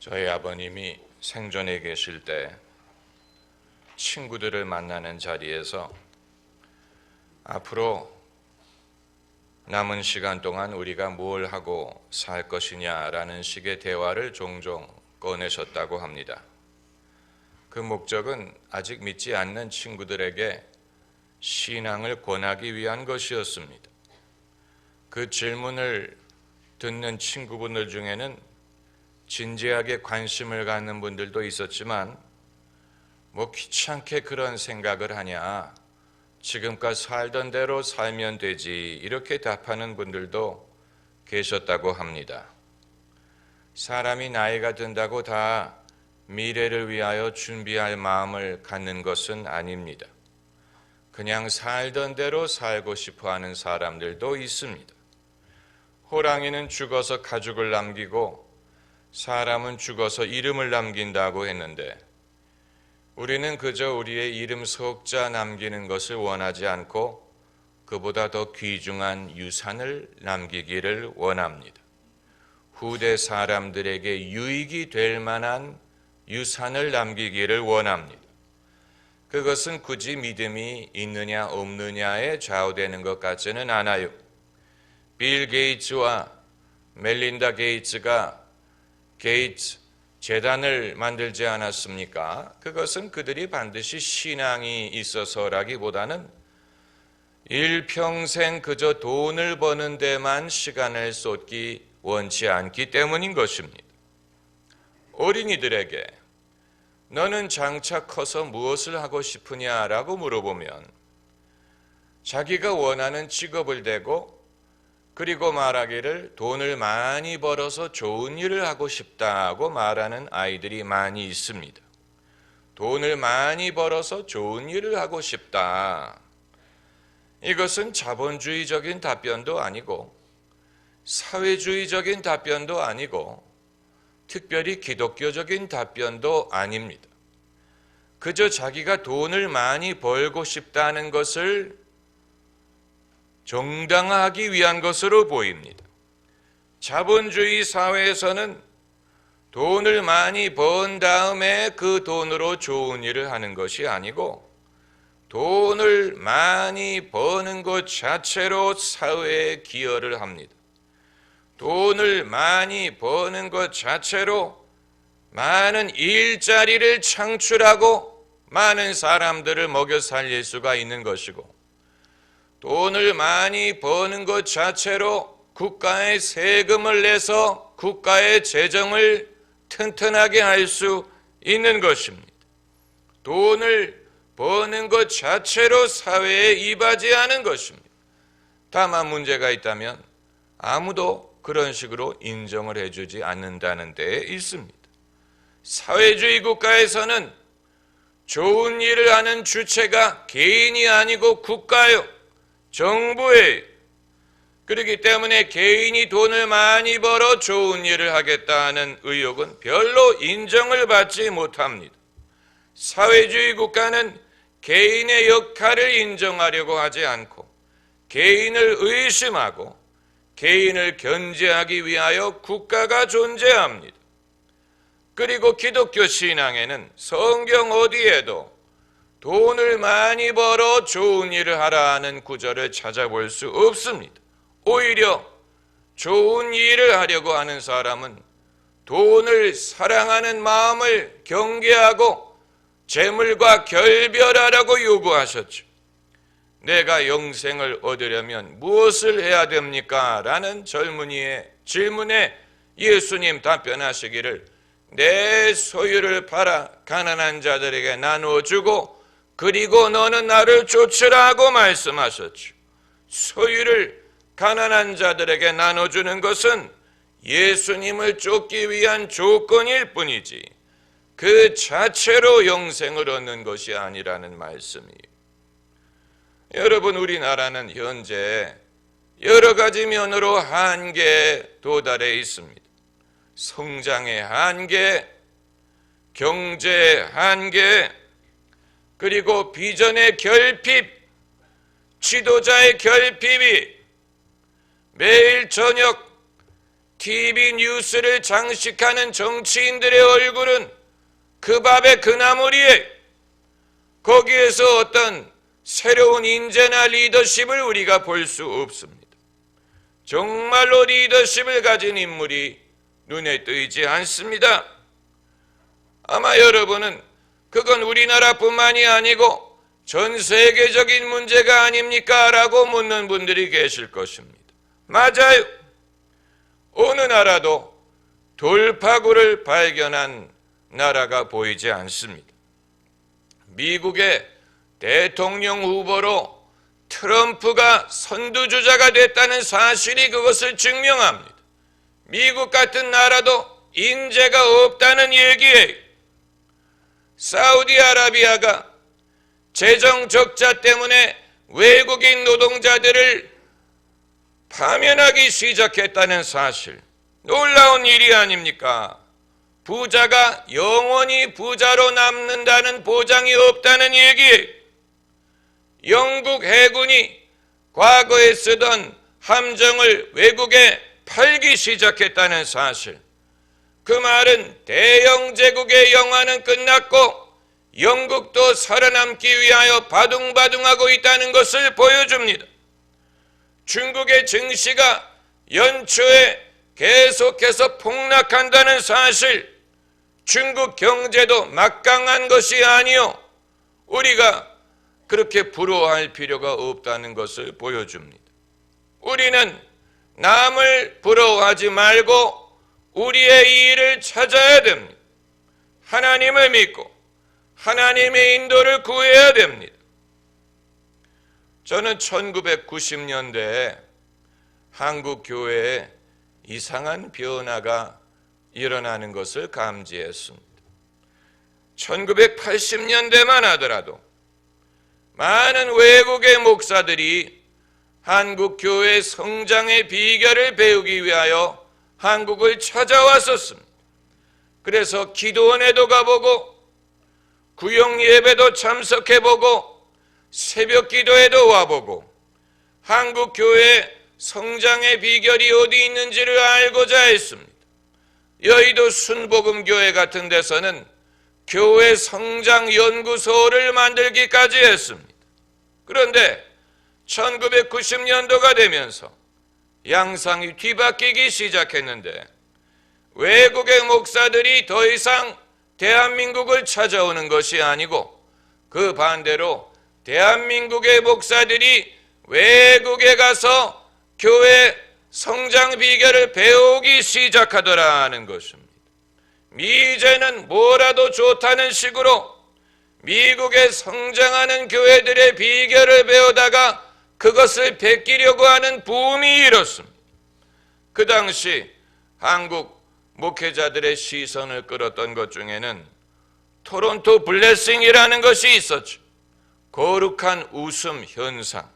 저희 아버님이 생전에 계실 때 친구들을 만나는 자리에서 앞으로 남은 시간 동안 우리가 뭘 하고 살 것이냐라는 식의 대화를 종종 꺼내셨다고 합니다. 그 목적은 아직 믿지 않는 친구들에게 신앙을 권하기 위한 것이었습니다. 그 질문을 듣는 친구분들 중에는 진지하게 관심을 갖는 분들도 있었지만 뭐 귀찮게 그런 생각을 하냐, 지금껏 살던 대로 살면 되지, 이렇게 답하는 분들도 계셨다고 합니다. 사람이 나이가 든다고 다 미래를 위하여 준비할 마음을 갖는 것은 아닙니다. 그냥 살던 대로 살고 싶어 하는 사람들도 있습니다. 호랑이는 죽어서 가죽을 남기고 사람은 죽어서 이름을 남긴다고 했는데 우리는 그저 우리의 이름 석자 남기는 것을 원하지 않고 그보다 더 귀중한 유산을 남기기를 원합니다. 후대 사람들에게 유익이 될 만한 유산을 남기기를 원합니다. 그것은 굳이 믿음이 있느냐 없느냐에 좌우되는 것 같지는 않아요. 빌 게이츠와 멜린다 게이츠가 게이츠 재단을 만들지 않았습니까? 그것은 그들이 반드시 신앙이 있어서라기보다는 일평생 그저 돈을 버는 데만 시간을 쏟기 원치 않기 때문인 것입니다. 어린이들에게 너는 장차 커서 무엇을 하고 싶으냐라고 물어보면 자기가 원하는 직업을 대고 그리고 말하기를 돈을 많이 벌어서 좋은 일을 하고 싶다고 말하는 아이들이 많이 있습니다. 돈을 많이 벌어서 좋은 일을 하고 싶다. 이것은 자본주의적인 답변도 아니고 사회주의적인 답변도 아니고 특별히 기독교적인 답변도 아닙니다. 그저 자기가 돈을 많이 벌고 싶다는 것을 정당화하기 위한 것으로 보입니다. 자본주의 사회에서는 돈을 많이 번 다음에 그 돈으로 좋은 일을 하는 것이 아니고 돈을 많이 버는 것 자체로 사회에 기여를 합니다. 돈을 많이 버는 것 자체로 많은 일자리를 창출하고 많은 사람들을 먹여 살릴 수가 있는 것이고 돈을 많이 버는 것 자체로 국가에 세금을 내서 국가의 재정을 튼튼하게 할 수 있는 것입니다. 돈을 버는 것 자체로 사회에 이바지하는 것입니다. 다만 문제가 있다면 아무도 그런 식으로 인정을 해주지 않는다는 데에 있습니다. 사회주의 국가에서는 좋은 일을 하는 주체가 개인이 아니고 국가요. 정부에 그렇기 때문에 개인이 돈을 많이 벌어 좋은 일을 하겠다는 의욕은 별로 인정을 받지 못합니다. 사회주의 국가는 개인의 역할을 인정하려고 하지 않고 개인을 의심하고 개인을 견제하기 위하여 국가가 존재합니다. 그리고 기독교 신앙에는 성경 어디에도 돈을 많이 벌어 좋은 일을 하라는 구절을 찾아볼 수 없습니다. 오히려 좋은 일을 하려고 하는 사람은 돈을 사랑하는 마음을 경계하고 재물과 결별하라고 요구하셨죠. 내가 영생을 얻으려면 무엇을 해야 됩니까? 라는 젊은이의 질문에 예수님 답변하시기를 내 소유를 팔아 가난한 자들에게 나누어주고 그리고 너는 나를 쫓으라고 말씀하셨죠. 소유를 가난한 자들에게 나눠주는 것은 예수님을 쫓기 위한 조건일 뿐이지 그 자체로 영생을 얻는 것이 아니라는 말씀이에요. 여러분, 우리나라는 현재 여러 가지 면으로 한계에 도달해 있습니다. 성장의 한계, 경제의 한계, 그리고 비전의 결핍, 지도자의 결핍이 매일 저녁 TV 뉴스를 장식하는 정치인들의 얼굴은 그 밥의 그나물이에요. 거기에서 어떤 새로운 인재나 리더십을 우리가 볼 수 없습니다. 정말로 리더십을 가진 인물이 눈에 띄지 않습니다. 아마 여러분은 그건 우리나라뿐만이 아니고 전 세계적인 문제가 아닙니까? 라고 묻는 분들이 계실 것입니다. 맞아요. 어느 나라도 돌파구를 발견한 나라가 보이지 않습니다. 미국의 대통령 후보로 트럼프가 선두주자가 됐다는 사실이 그것을 증명합니다. 미국 같은 나라도 인재가 없다는 얘기예요. 사우디아라비아가 재정 적자 때문에 외국인 노동자들을 파면하기 시작했다는 사실, 놀라운 일이 아닙니까? 부자가 영원히 부자로 남는다는 보장이 없다는 얘기예요. 영국 해군이 과거에 쓰던 함정을 외국에 팔기 시작했다는 사실, 그 말은 대영 제국의 영화는 끝났고 영국도 살아남기 위하여 바둥바둥하고 있다는 것을 보여줍니다. 중국의 증시가 연초에 계속해서 폭락한다는 사실, 중국 경제도 막강한 것이 아니요 우리가 그렇게 부러워할 필요가 없다는 것을 보여줍니다. 우리는 남을 부러워하지 말고 우리의 일을 찾아야 됩니다. 하나님을 믿고 하나님의 인도를 구해야 됩니다. 저는 1990년대에 한국 교회에 이상한 변화가 일어나는 것을 감지했습니다. 1980년대만 하더라도 많은 외국의 목사들이 한국 교회 성장의 비결을 배우기 위하여 한국을 찾아왔었습니다. 그래서 기도원에도 가보고 구역 예배도 참석해보고 새벽 기도에도 와보고 한국 교회 성장의 비결이 어디 있는지를 알고자 했습니다. 여의도 순복음교회 같은 데서는 교회 성장 연구소를 만들기까지 했습니다. 그런데 1990년도가 되면서 양상이 뒤바뀌기 시작했는데 외국의 목사들이 더 이상 대한민국을 찾아오는 것이 아니고 그 반대로 대한민국의 목사들이 외국에 가서 교회 성장 비결을 배우기 시작하더라는 것입니다. 이제는 뭐라도 좋다는 식으로 미국의 성장하는 교회들의 비결을 배우다가 그것을 베끼려고 하는 붐이 일었습니다. 그 당시 한국 목회자들의 시선을 끌었던 것 중에는 토론토 블레싱이라는 것이 있었죠. 거룩한 웃음 현상,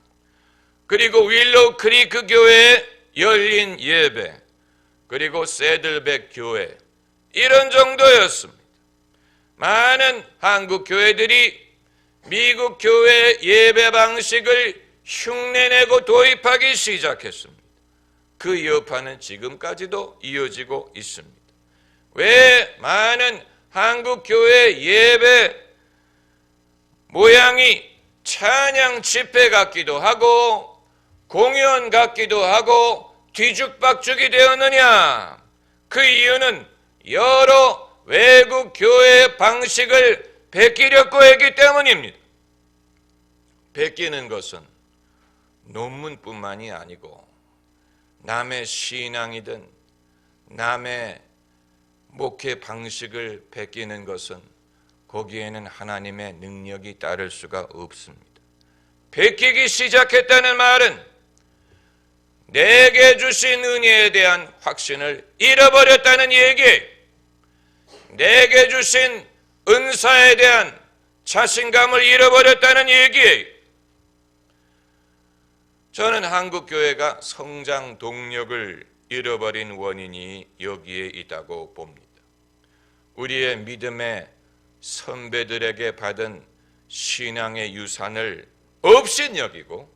그리고 윌로우 크리크 교회의 열린 예배, 그리고 새들백 교회, 이런 정도였습니다. 많은 한국 교회들이 미국 교회 예배 방식을 흉내내고 도입하기 시작했습니다. 그 여파는 지금까지도 이어지고 있습니다. 왜 많은 한국 교회 예배 모양이 찬양 집회 같기도 하고 공연 같기도 하고 뒤죽박죽이 되었느냐? 그 이유는 여러 외국 교회 방식을 베끼려고 했기 때문입니다. 베끼는 것은 논문뿐만이 아니고 남의 신앙이든 남의 목회 방식을 베끼는 것은 거기에는 하나님의 능력이 따를 수가 없습니다. 베끼기 시작했다는 말은 내게 주신 은혜에 대한 확신을 잃어버렸다는 얘기예요. 내게 주신 은사에 대한 자신감을 잃어버렸다는 얘기예요. 저는 한국 교회가 성장 동력을 잃어버린 원인이 여기에 있다고 봅니다. 우리의 믿음의 선배들에게 받은 신앙의 유산을 업신여기고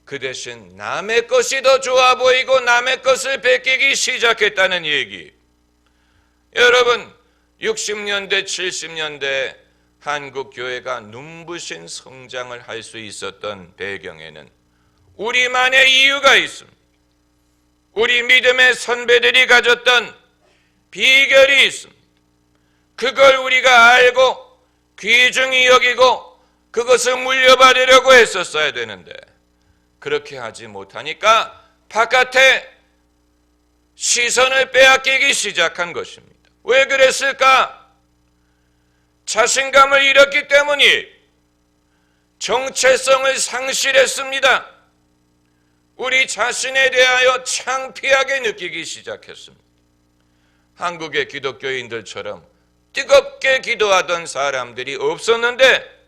그 대신 남의 것이 더 좋아 보이고 남의 것을 베끼기 시작했다는 얘기. 여러분, 60년대, 70년대 한국 교회가 눈부신 성장을 할 수 있었던 배경에는 우리만의 이유가 있습니다. 우리 믿음의 선배들이 가졌던 비결이 있습니다. 그걸 우리가 알고 귀중히 여기고 그것을 물려받으려고 했었어야 되는데 그렇게 하지 못하니까 바깥에 시선을 빼앗기기 시작한 것입니다. 왜 그랬을까? 자신감을 잃었기 때문이 정체성을 상실했습니다. 우리 자신에 대하여 창피하게 느끼기 시작했습니다. 한국의 기독교인들처럼 뜨겁게 기도하던 사람들이 없었는데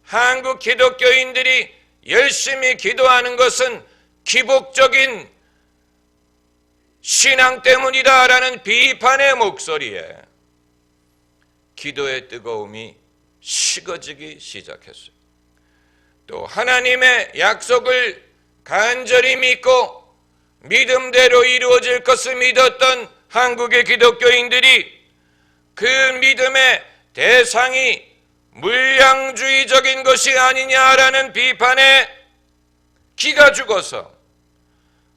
한국 기독교인들이 열심히 기도하는 것은 기복적인 신앙 때문이다라는 비판의 목소리에 기도의 뜨거움이 식어지기 시작했어요. 또 하나님의 약속을 간절히 믿고 믿음대로 이루어질 것을 믿었던 한국의 기독교인들이 그 믿음의 대상이 물량주의적인 것이 아니냐라는 비판에 기가 죽어서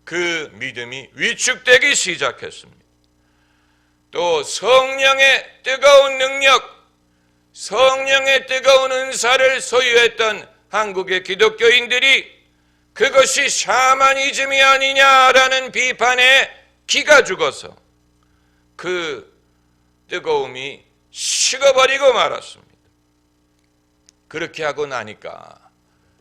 그 믿음이 위축되기 시작했습니다. 또 성령의 뜨거운 능력, 성령의 뜨거운 은사를 소유했던 한국의 기독교인들이 그것이 샤머니즘이 아니냐라는 비판에 기가 죽어서 그 뜨거움이 식어버리고 말았습니다. 그렇게 하고 나니까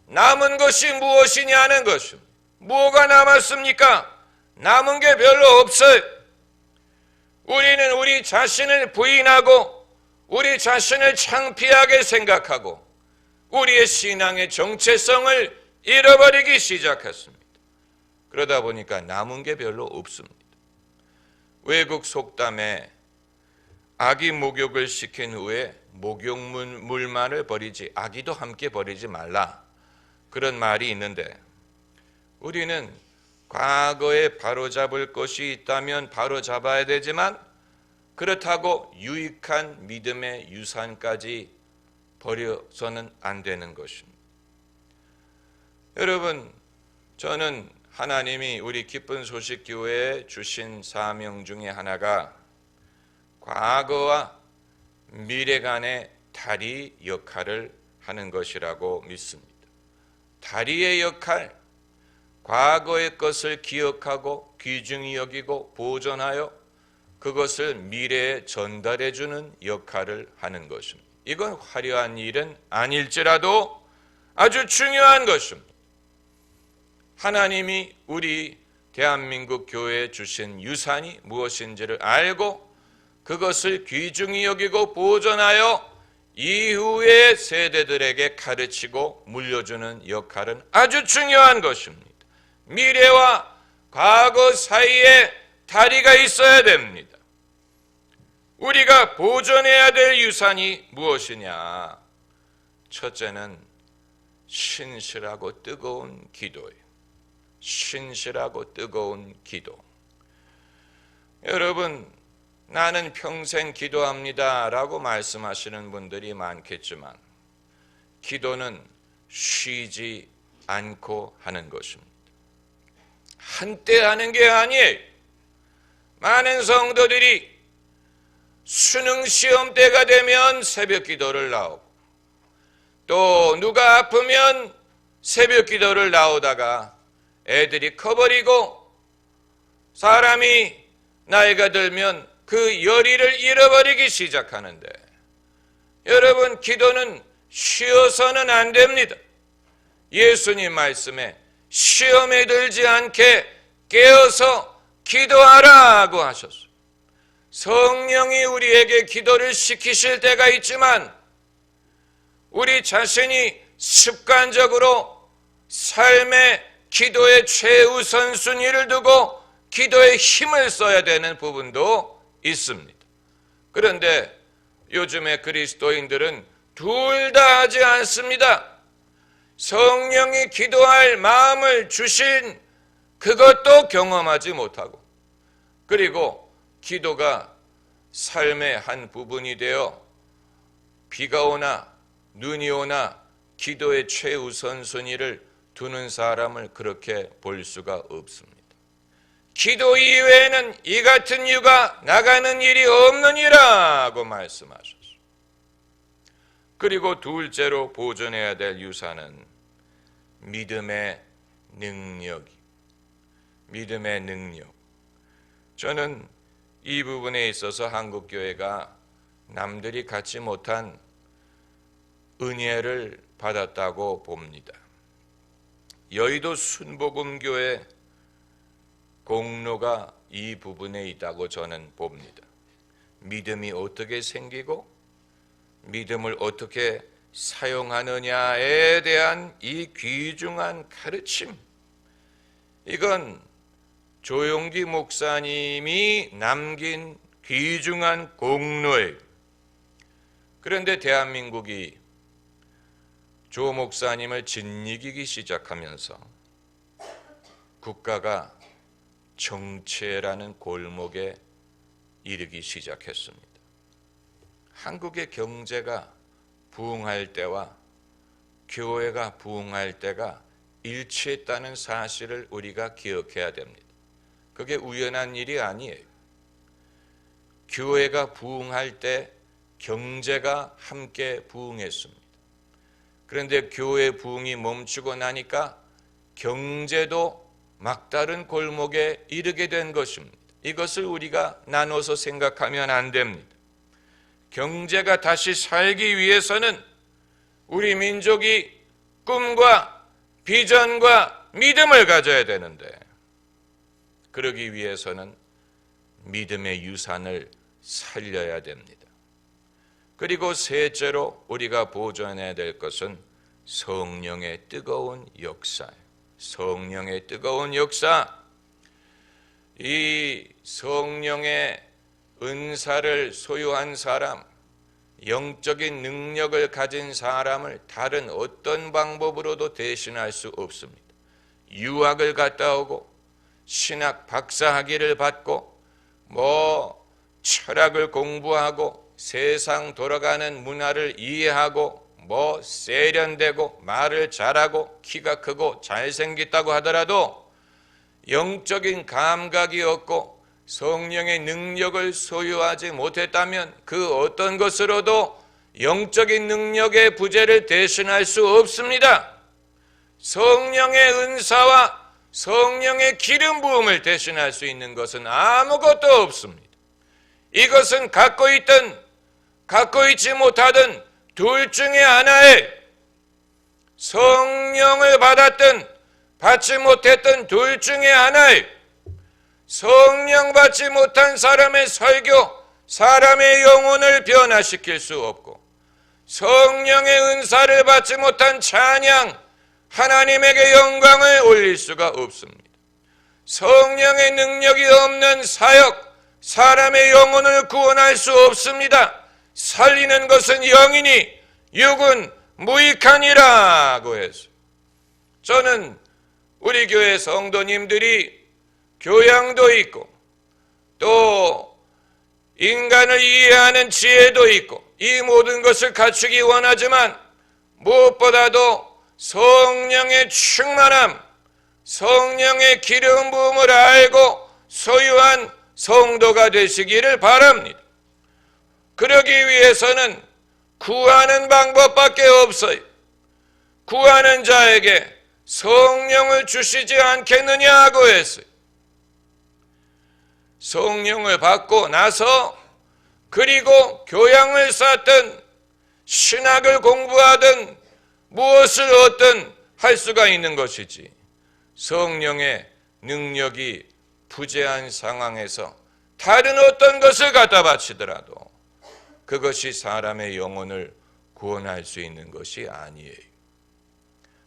남은 것이 무엇이냐는 것입니다. 뭐가 남았습니까? 남은 게 별로 없어요. 우리는 우리 자신을 부인하고 우리 자신을 창피하게 생각하고 우리의 신앙의 정체성을 잃어버리기 시작했습니다. 그러다 보니까 남은 게 별로 없습니다. 외국 속담에 아기 목욕을 시킨 후에 목욕물만을 버리지 아기도 함께 버리지 말라 그런 말이 있는데 우리는 과거에 바로잡을 것이 있다면 바로잡아야 되지만 그렇다고 유익한 믿음의 유산까지 버려서는 안 되는 것입니다. 여러분, 저는 하나님이 우리 기쁜 소식 교회에 주신 사명 중에 하나가 과거와 미래 간의 다리 역할을 하는 것이라고 믿습니다. 다리의 역할, 과거의 것을 기억하고 귀중히 여기고 보존하여 그것을 미래에 전달해 주는 역할을 하는 것입니다. 이건 화려한 일은 아닐지라도 아주 중요한 것입니다. 하나님이 우리 대한민국 교회에 주신 유산이 무엇인지를 알고 그것을 귀중히 여기고 보존하여 이후의 세대들에게 가르치고 물려주는 역할은 아주 중요한 것입니다. 미래와 과거 사이에 다리가 있어야 됩니다. 우리가 보존해야 될 유산이 무엇이냐? 첫째는 신실하고 뜨거운 기도예요. 신실하고 뜨거운 기도. 여러분, 나는 평생 기도합니다 라고 말씀하시는 분들이 많겠지만 기도는 쉬지 않고 하는 것입니다. 한때 하는 게 아니에요. 많은 성도들이 수능 시험 때가 되면 새벽 기도를 나오고 또 누가 아프면 새벽 기도를 나오다가 애들이 커버리고 사람이 나이가 들면 그 열의를 잃어버리기 시작하는데 여러분, 기도는 쉬어서는 안 됩니다. 예수님 말씀에 시험에 들지 않게 깨어서 기도하라고 하셨어요. 성령이 우리에게 기도를 시키실 때가 있지만 우리 자신이 습관적으로 삶의 기도의 최우선 순위를 두고 기도에 힘을 써야 되는 부분도 있습니다. 그런데 요즘의 그리스도인들은 둘 다 하지 않습니다. 성령이 기도할 마음을 주신 그것도 경험하지 못하고, 그리고 기도가 삶의 한 부분이 되어 비가 오나 눈이 오나 기도의 최우선순위를 두는 사람을 그렇게 볼 수가 없습니다. 기도 이외에는 이 같은 유가 나가는 일이 없느니라고 말씀하셨어요. 그리고 둘째로 보존해야 될 유산은 믿음의 능력. 저는 이 부분에 있어서 한국교회가 남들이 갖지 못한 은혜를 받았다고 봅니다. 여의도 순복음교회 공로가 이 부분에 있다고 저는 봅니다. 믿음이 어떻게 생기고 믿음을 어떻게 사용하느냐에 대한 이 귀중한 가르침, 이건 조용기 목사님이 남긴 귀중한 공로예요. 그런데 대한민국이 조 목사님을 짓이기기 시작하면서 국가가 정체라는 골목에 이르기 시작했습니다. 한국의 경제가 부흥할 때와 교회가 부흥할 때가 일치했다는 사실을 우리가 기억해야 됩니다. 그게 우연한 일이 아니에요. 교회가 부흥할 때 경제가 함께 부흥했습니다. 그런데 교회 부흥이 멈추고 나니까 경제도 막다른 골목에 이르게 된 것입니다. 이것을 우리가 나눠서 생각하면 안 됩니다. 경제가 다시 살기 위해서는 우리 민족이 꿈과 비전과 믿음을 가져야 되는데, 그러기 위해서는 믿음의 유산을 살려야 됩니다. 그리고 셋째로 우리가 보존해야 될 것은 성령의 뜨거운 역사예요. 성령의 뜨거운 역사. 이 성령의 은사를 소유한 사람, 영적인 능력을 가진 사람을 다른 어떤 방법으로도 대신할 수 없습니다. 유학을 갔다 오고 신학 박사학위를 받고 철학을 공부하고 세상 돌아가는 문화를 이해하고 세련되고 말을 잘하고 키가 크고 잘생겼다고 하더라도 영적인 감각이 없고 성령의 능력을 소유하지 못했다면 그 어떤 것으로도 영적인 능력의 부재를 대신할 수 없습니다. 성령의 은사와 성령의 기름 부음을 대신할 수 있는 것은 아무것도 없습니다. 이것은 갖고 있든 갖고 있지 못하든 둘 중에 하나에, 성령을 받았든 받지 못했든 둘 중에 하나에, 성령 받지 못한 사람의 설교, 사람의 영혼을 변화시킬 수 없고, 성령의 은사를 받지 못한 찬양, 하나님에게 영광을 올릴 수가 없습니다. 성령의 능력이 없는 사역, 사람의 영혼을 구원할 수 없습니다. 살리는 것은 영이니 육은 무익하니라고 해서, 저는 우리 교회 성도님들이 교양도 있고 또 인간을 이해하는 지혜도 있고 이 모든 것을 갖추기 원하지만 무엇보다도 성령의 충만함, 성령의 기름 부음을 알고 소유한 성도가 되시기를 바랍니다. 그러기 위해서는 구하는 방법밖에 없어요. 구하는 자에게 성령을 주시지 않겠느냐고 했어요. 성령을 받고 나서 그리고 교양을 쌓든 신학을 공부하든 무엇을 얻든 할 수가 있는 것이지, 성령의 능력이 부재한 상황에서 다른 어떤 것을 갖다 바치더라도 그것이 사람의 영혼을 구원할 수 있는 것이 아니에요.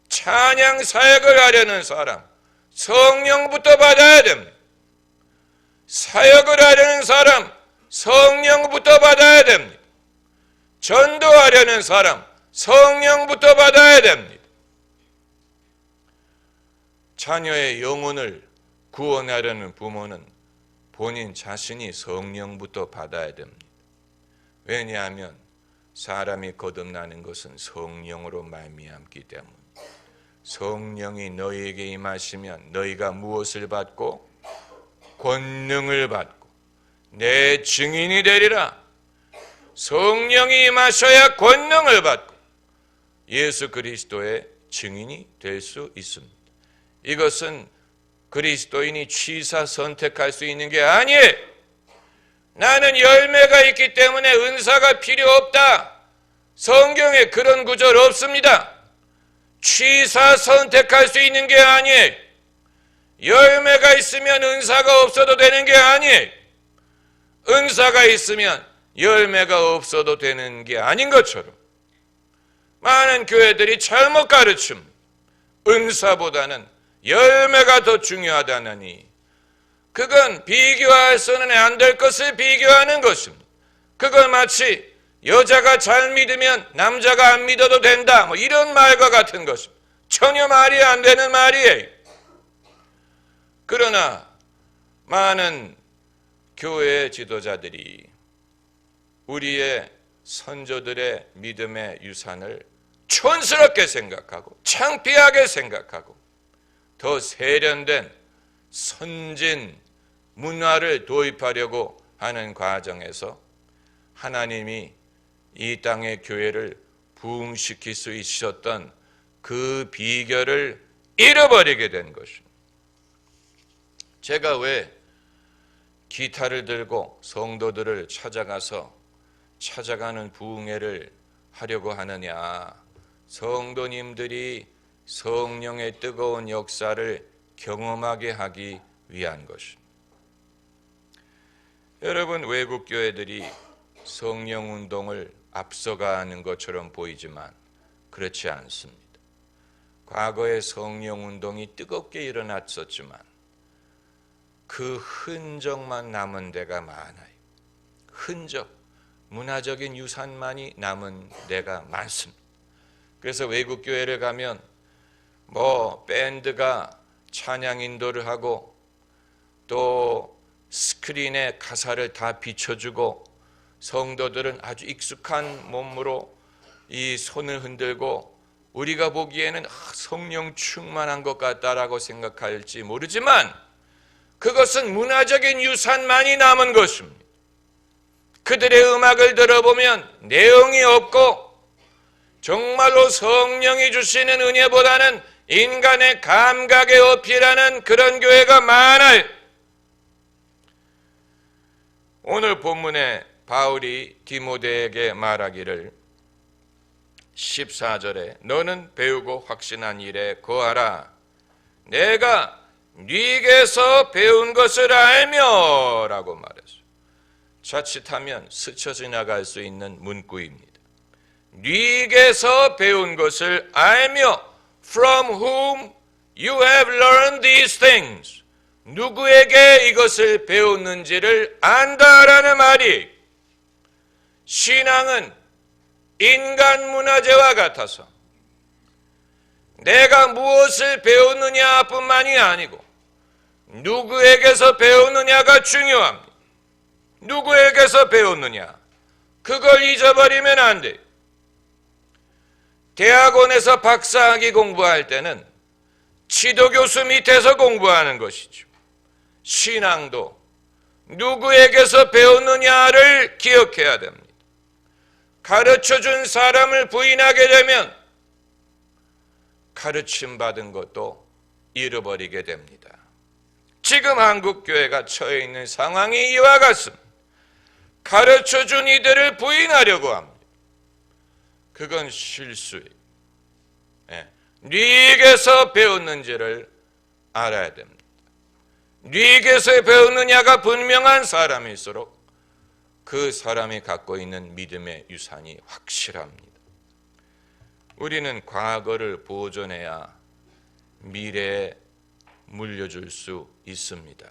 찬양 사역을 하려는 사람, 성령부터 받아야 됩니다. 사역을 하려는 사람, 성령부터 받아야 됩니다. 전도하려는 사람, 성령부터 받아야 됩니다. 자녀의 영혼을 구원하려는 부모는 본인 자신이 성령부터 받아야 됩니다. 왜냐하면 사람이 거듭나는 것은 성령으로 말미암기 때문에, 성령이 너희에게 임하시면 너희가 무엇을 받고? 권능을 받고 내 증인이 되리라. 성령이 임하셔야 권능을 받고 예수 그리스도의 증인이 될 수 있습니다. 이것은 그리스도인이 취사 선택할 수 있는 게 아니에요. 나는 열매가 있기 때문에 은사가 필요 없다. 성경에 그런 구절 없습니다. 취사 선택할 수 있는 게 아니에요. 열매가 있으면 은사가 없어도 되는 게 아니에요. 은사가 있으면 열매가 없어도 되는 게 아닌 것처럼 많은 교회들이 잘못 가르침, 은사보다는 열매가 더 중요하다느니 그건 비교해서는 안 될 것을 비교하는 것입니다. 그건 마치 여자가 잘 믿으면 남자가 안 믿어도 된다, 이런 말과 같은 것입니다. 전혀 말이 안 되는 말이에요. 그러나 많은 교회 지도자들이 우리의 선조들의 믿음의 유산을 촌스럽게 생각하고 창피하게 생각하고 더 세련된 선진 문화를 도입하려고 하는 과정에서 하나님이 이 땅의 교회를 부흥시킬 수 있었던 그 비결을 잃어버리게 된 것입니다. 제가 왜 기타를 들고 성도들을 찾아가는 부흥회를 하려고 하느냐? 성도님들이 성령의 뜨거운 역사를 경험하게 하기 위한 것입니다. 여러분, 외국 교회들이 성령 운동을 앞서가는 것처럼 보이지만 그렇지 않습니다. 과거에 성령 운동이 뜨겁게 일어났었지만 그 흔적만 남은 데가 많아요. 흔적, 문화적인 유산만이 남은 데가 많습니다. 그래서 외국 교회를 가면 밴드가 찬양 인도를 하고 또 스크린에 가사를 다 비춰주고 성도들은 아주 익숙한 몸으로 이 손을 흔들고 우리가 보기에는 성령 충만한 것 같다라고 생각할지 모르지만 그것은 문화적인 유산만이 남은 것입니다. 그들의 음악을 들어보면 내용이 없고 정말로 성령이 주시는 은혜보다는 인간의 감각에 어필하는 그런 교회가 많아요. 오늘 본문에 바울이 디모데에게 말하기를 14절에 너는 배우고 확신한 일에 거하라. 내가 네게서 배운 것을 알며 라고 말했어요. 자칫하면 스쳐 지나갈 수 있는 문구입니다. 네게서 배운 것을 알며 From whom you have learned these things. 누구에게 이것을 배웠는지를 안다라는 말이 신앙은 인간 문화재와 같아서 내가 무엇을 배웠느냐 뿐만이 아니고 누구에게서 배웠느냐가 중요합니다. 누구에게서 배웠느냐 그걸 잊어버리면 안 돼요. 대학원에서 박사학위 공부할 때는 지도교수 밑에서 공부하는 것이죠. 신앙도 누구에게서 배웠느냐를 기억해야 됩니다. 가르쳐준 사람을 부인하게 되면 가르침받은 것도 잃어버리게 됩니다. 지금 한국교회가 처해 있는 상황이 이와 같습니다. 가르쳐준 이들을 부인하려고 합니다. 그건 실수예요. 네게서 배웠는지를 알아야 됩니다. 네게서 배웠느냐가 분명한 사람일수록 그 사람이 갖고 있는 믿음의 유산이 확실합니다. 우리는 과거를 보존해야 미래에 물려줄 수 있습니다.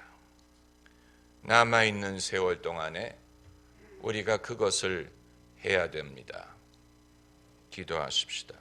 남아있는 세월 동안에 우리가 그것을 해야 됩니다. 기도하십시다.